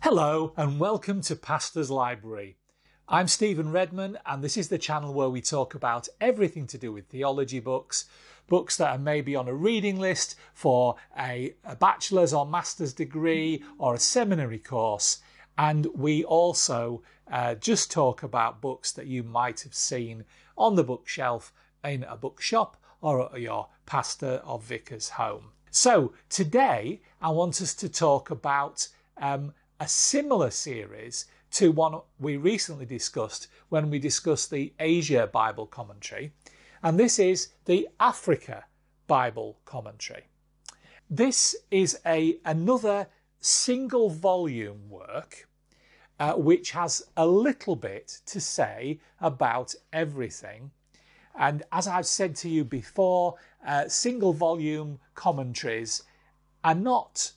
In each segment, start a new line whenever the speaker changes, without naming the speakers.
Hello and welcome to Pastor's Library. I'm Stephen Redman and this is the channel where we talk about everything to do with theology books that are maybe on a reading list for a bachelor's or master's degree or a seminary course, and we also just talk about books that you might have seen on the bookshelf in a bookshop or at your pastor or vicar's home. So today I want us to talk about a similar series to one we recently discussed when we discussed the Asia Bible Commentary, and this is the Africa Bible Commentary. This is another single volume work which has a little bit to say about everything. And as I've said to you before, single volume commentaries are not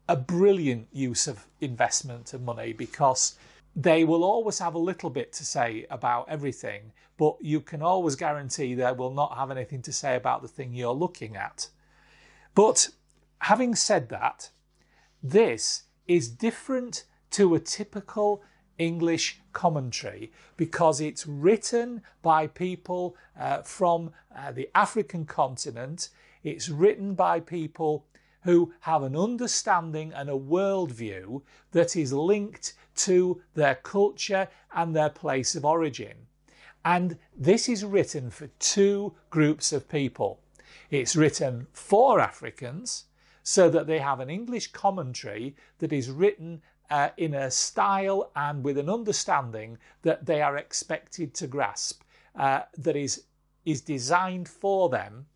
a brilliant use of investment of money because they will always have a little bit to say about everything, but you can always guarantee they will not have anything to say about the thing you're looking at. But having said that, this is different to a typical English commentary because it's written by people from the African continent. It's written by people who have an understanding and a worldview that is linked to their culture and their place of origin. And this is written for two groups of people. It's written for Africans so that they have an English commentary that is written in a style and with an understanding that they are expected to grasp, that is designed for them.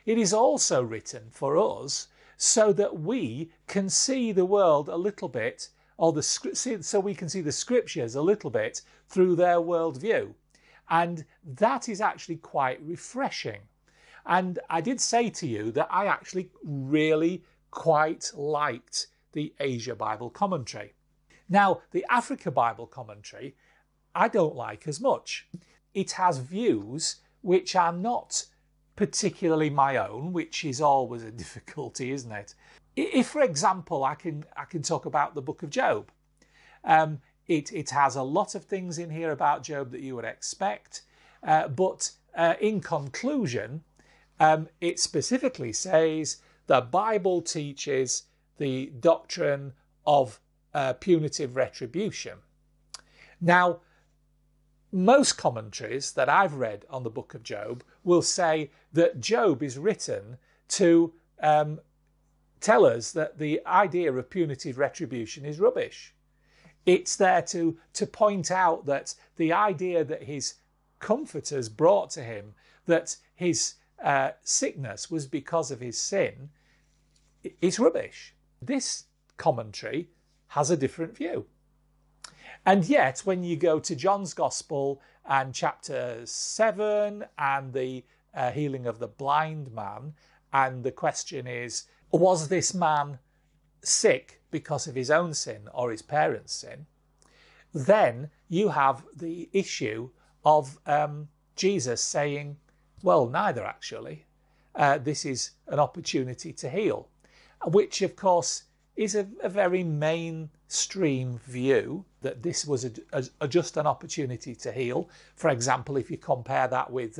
It is also written for us so that we can see the world a little bit, so we can see the scriptures a little bit through their worldview. And that is actually quite refreshing. And I did say to you that I actually really quite liked the Asia Bible Commentary. Now, the Africa Bible Commentary, I don't like as much. It has views which are not particularly my own, which is always a difficulty, isn't it? If, for example, I can talk about the book of Job. It has a lot of things in here about Job that you would expect, but in conclusion, it specifically says the Bible teaches the doctrine of punitive retribution. Now, most commentaries that I've read on the book of Job will say that Job is written to tell us that the idea of punitive retribution is rubbish. It's there to point out that the idea that his comforters brought to him, that his sickness was because of his sin, is rubbish. This commentary has a different view. And yet, when you go to John's Gospel and chapter 7 and the healing of the blind man, and the question is, was this man sick because of his own sin or his parents' sin? Then you have the issue of Jesus saying, well, neither actually. This is an opportunity to heal, which of course is a very mainstream view, that this was just an opportunity to heal. For example, if you compare that with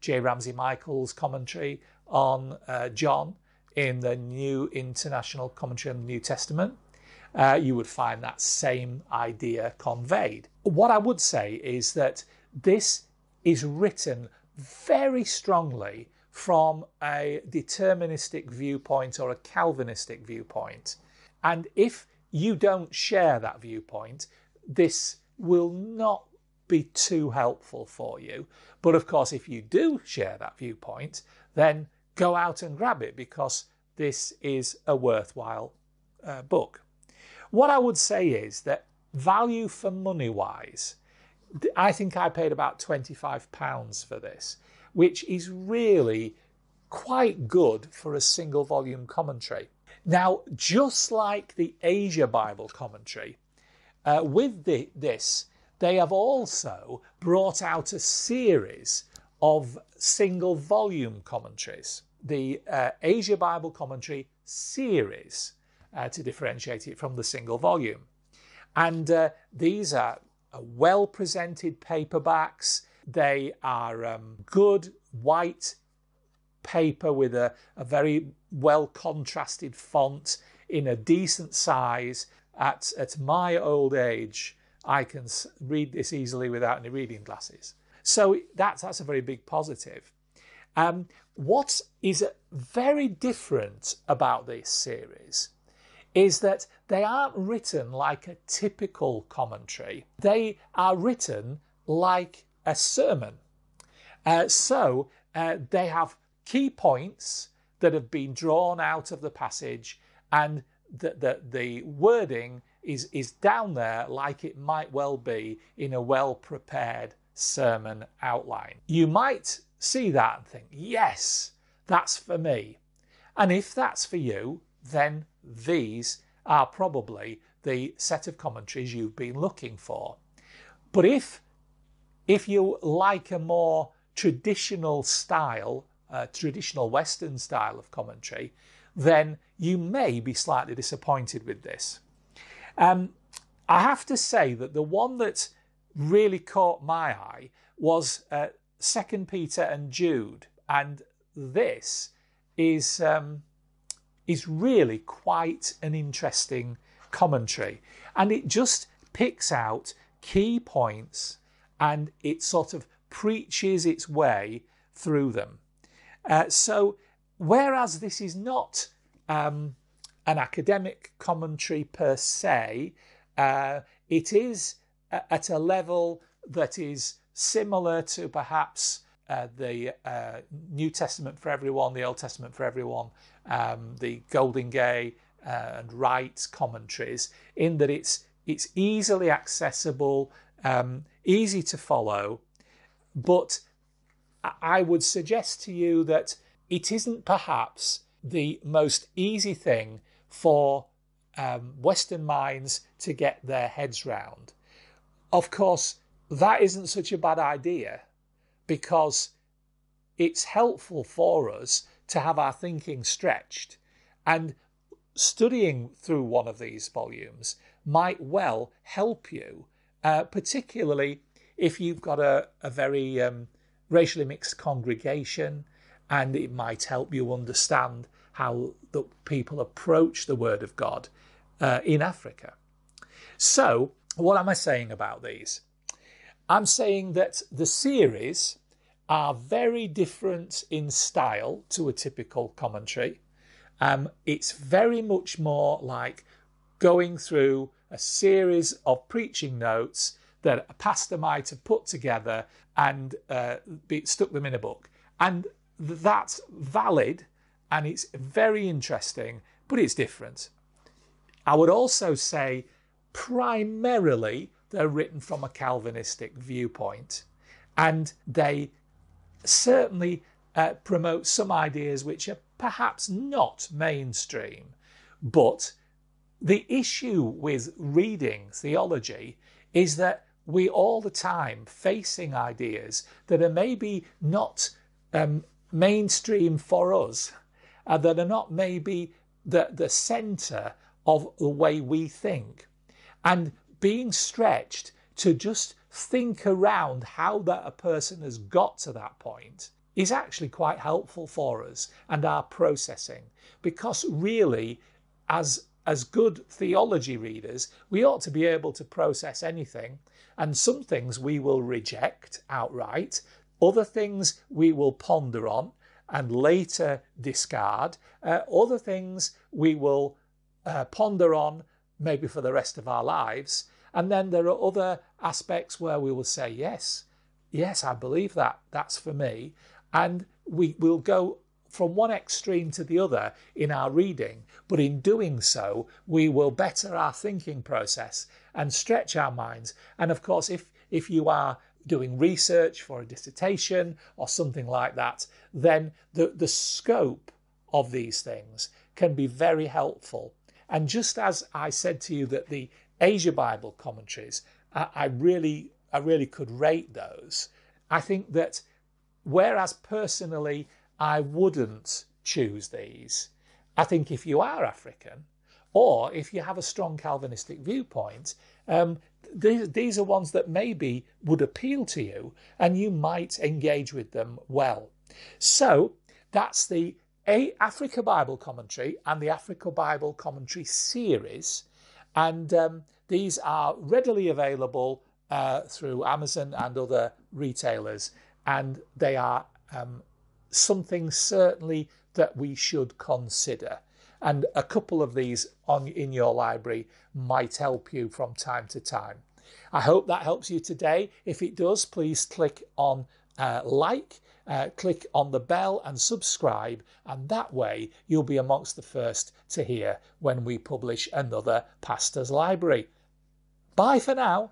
J. Ramsey Michael's commentary on John in the New International Commentary on the New Testament, you would find that same idea conveyed. What I would say is that this is written very strongly from a deterministic viewpoint or a Calvinistic viewpoint. And if you don't share that viewpoint, this will not be too helpful for you. But of course, if you do share that viewpoint, then go out and grab it, because this is a worthwhile book. What I would say is that value for money wise, I think I paid about £25 for this, which is really quite good for a single volume commentary. Now, just like the Asia Bible Commentary, with this, they have also brought out a series of single volume commentaries. The Asia Bible Commentary series to differentiate it from the single volume. And these are well presented paperbacks. They are good white paper with a very well contrasted font in a decent size. At my old age, I can read this easily without any reading glasses. So that's a very big positive. What is very different about this series is that they aren't written like a typical commentary. They are written like a sermon. So they have key points that have been drawn out of the passage, and the wording is down there like it might well be in a well-prepared sermon outline. You might see that and think, yes, that's for me. And if that's for you, then these are probably the set of commentaries you've been looking for. But if you like a more traditional style, traditional Western style of commentary, then you may be slightly disappointed with this. I have to say that the one that really caught my eye was 2 Peter and Jude, and this is really quite an interesting commentary, and it just picks out key points and it sort of preaches its way through them. So whereas this is not an academic commentary per se, it is at a level that is similar to perhaps the New Testament for everyone, the Old Testament for everyone, the Golden Gay and Wright commentaries, in that it's easily accessible, easy to follow, but I would suggest to you that it isn't perhaps the most easy thing for Western minds to get their heads round. Of course, that isn't such a bad idea, because it's helpful for us to have our thinking stretched, and studying through one of these volumes might well help you, particularly if you've got a very racially mixed congregation, and it might help you understand how the people approach the Word of God in Africa. So, what am I saying about these? I'm saying that the series are very different in style to a typical commentary. It's very much more like going through a series of preaching notes that a pastor might have put together and stuck them in a book. And that's valid, and it's very interesting, but it's different. I would also say primarily they're written from a Calvinistic viewpoint, and they certainly promote some ideas which are perhaps not mainstream. But the issue with reading theology is that we all the time facing ideas that are maybe not mainstream for us, that are not maybe the centre of the way we think, and being stretched to just think around how that a person has got to that point is actually quite helpful for us and our processing, because really as good theology readers we ought to be able to process anything, and some things we will reject outright, other things we will ponder on and later discard, other things we will ponder on maybe for the rest of our lives, and then there are other aspects where we will say, yes, I believe that's for me, and we will go from one extreme to the other in our reading, but in doing so we will better our thinking process and stretch our minds. And of course, if you are doing research for a dissertation or something like that, then the scope of these things can be very helpful. And just as I said to you that the Asia Bible commentaries, I really could rate those, I think that whereas personally I wouldn't choose these, I think if you are African, Or if you have a strong Calvinistic viewpoint, these are ones that maybe would appeal to you and you might engage with them well. So that's the Africa Bible Commentary and the Africa Bible Commentary series. And these are readily available through Amazon and other retailers. And they are something certainly that we should consider. And a couple of these in your library might help you from time to time. I hope that helps you today. If it does, please click on click on the bell and subscribe, and that way you'll be amongst the first to hear when we publish another Pastor's Library. Bye for now.